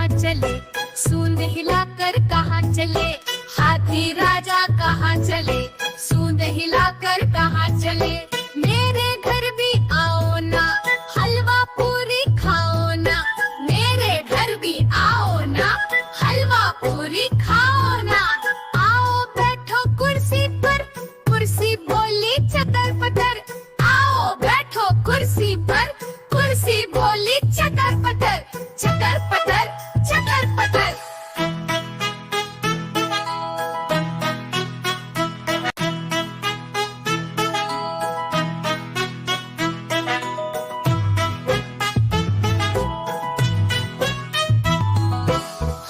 कहाँ चले, सूंड हिलाकर कहाँ चले, हाथी राजा कहाँ चले, सूंड हिलाकर कहाँ चले। मेरे घर भी आओ ना, हलवा पूरी खाओ ना, मेरे घर भी आओ ना, हलवा पूरी खाओ ना। आओ बैठो कुर्सी पर, कुर्सी बोली चटर पटर, आओ बैठो कुर्सी पर, कुर्सी बोली चटर पटर, चटर पटर, चटर पटर।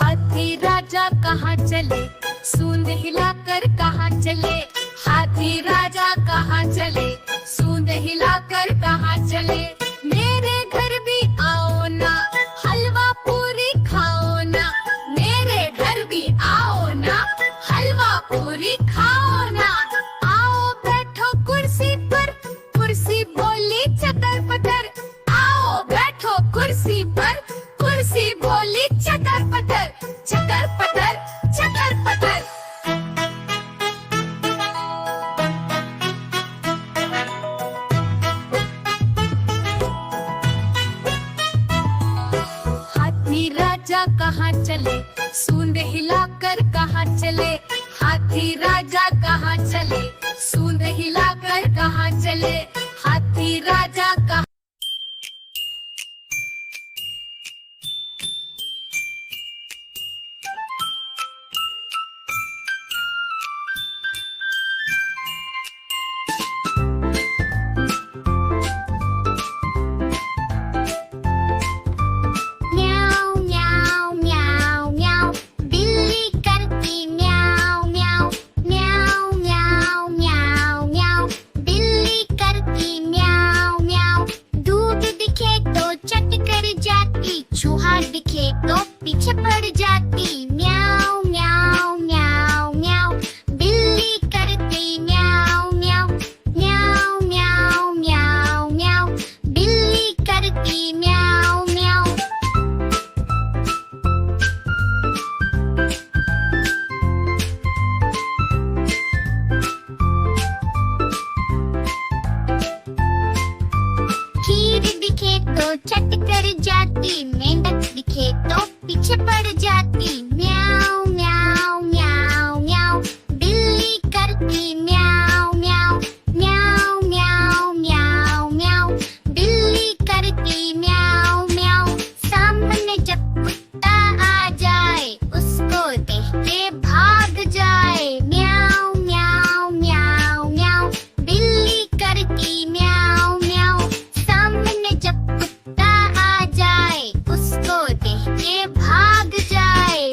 हाथी राजा कहाँ चले, सूंड हिलाकर कहाँ चले, हाथी राजा कहाँ चले, सूंड हिलाकर कहाँ चले। मेरे घर भी आओ ना, हलवा पूरी खाओ ना, मेरे घर भी आओ ना, हलवा पूरी खाओ ना। आओ बैठो कुर्सी पर, कुर्सी बोली चटर पटर, आओ बैठो कुर्सी पर, कुर्सी बोली चटर पटर, चटर पटर, चटर पटर। हाथी राजा कहाँ चले, सूंड हिलाकर कहाँ चले, हाथी राजा कहाँ चले, सूंड हिलाकर कहाँ चले। हाथी राजा कहाँ म्याऊ म्याऊ म्याऊ म्याऊ, बिल्ली करती म्याऊ म्याऊ, म्याऊ म्याऊ म्याऊ म्याऊ, बिल्ली करती म्याऊ म्याऊ। दूध दिखे तो चट कर जाती, चूहा दिखे तो पीछे पड़ जाती। म्याऊ म्याऊ म्याऊ म्याऊ, बिल्ली करती म्याऊ म्याऊ, म्याऊ म्याऊ म्याऊ म्याऊ, बिल्ली करती म्याऊ म्याऊ। खीर दिखे तो चट कर जाती, मेंढक दिखे तो पीछे पड़ जाती। म्याऊ म्याऊ म्याऊ म्याऊ, बिल्ली करती म्याऊ म्याऊ, म्याऊ म्याऊ म्याऊ म्याऊ, बिल्ली करती म्याऊ म्याऊ। सामने जब कुत्ता आ जाए, उसको देख के भाग जाए। म्याऊ म्याऊ म्याऊ म्याऊ, बिल्ली करती म्याऊ म्याऊ। सामने जब कुत्ता आ जाए, उसको देख के भाग जाए।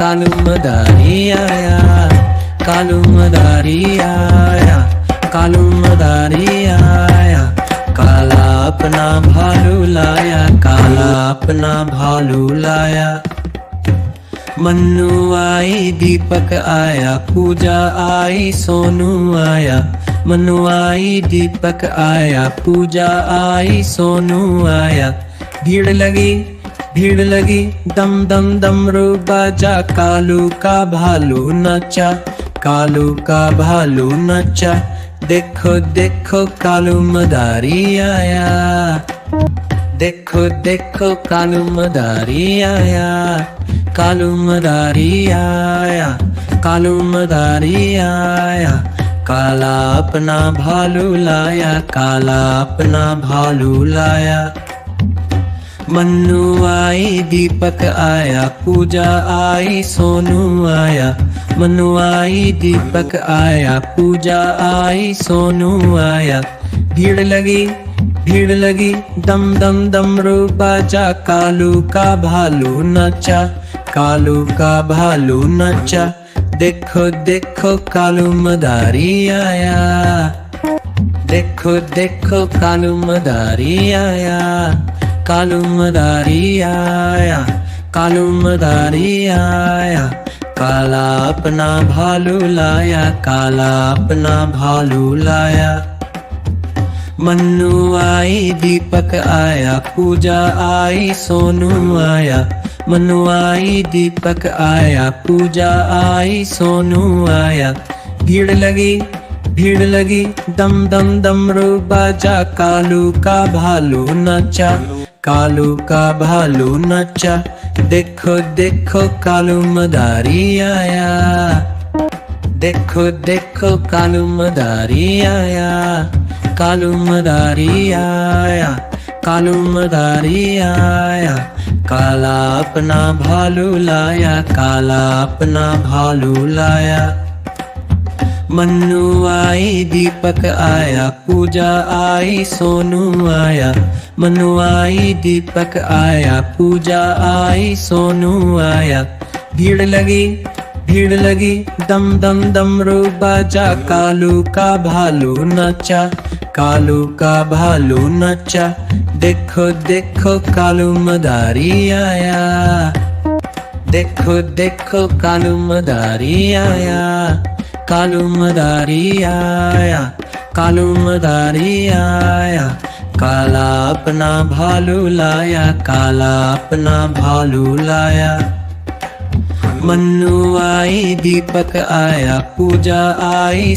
कालू मदारी आया, कालू मदारी आया, कालू मदारी आया। काला अपना भालू लाया, काला अपना भालू लाया। मन्नू आई दीपक आया, पूजा आई सोनू आया। मन्नू आई दीपक आया, पूजा आई सोनू आया। भीड़ लगी दम दम डमरू बाजा। कालू का भालू नचा, कालू का भालू नचा। देखो देखो कालू मदारी आया, देखो देखो कालू मदारी आया, कालू मदारी आया, कालू मदारी आया। काला अपना भालू लाया, काला अपना भालू लाया। मन्नू आई दीपक आया, पूजा आई सोनू आया। मन्नू आई दीपक आया, पूजा आई सोनू आया। भीड़ लगी दम दम डमरू बाजा। कालू का भालू नचा, कालू का भालू नचा। देखो देखो कालू मदारी आया, देखो देखो कालू मदारी आया, कालू मदारी आया, कालू मदारी आया। काला अपना भालू लाया, काला अपना भालू लाया। मन्नू आई दीपक आया, पूजा आई सोनू आया। मन्नू आई दीपक आया, पूजा आई सोनू आया। भीड़ लगी दम दम डमरू बाजा। कालू का भालू नचा, कालू का भालू नचा। देखो देखो कालू मदारी आया, देखो देखो कालू मदारी आया, कालू मदारी आया, कालू मदारी आया। काला अपना भालू लाया, काला अपना भालू लाया। मन्नू आई दीपक आया, पूजा आई सोनू आया। मन्नू आई दीपक आया, पूजा आई सोनू आया। भीड़ लगी दम दम डमरू बाजा। कालू का भालू नचा, कालू का भालू नचा। देखो देखो कालू मदारी आया, देखो देखो कालू मदारी आया, कालू मदारी आया, कालू मदारी आया। काला अपना भालू लाया, काला अपना भालू लाया। मन्नू आई दीपक आया, पूजा आई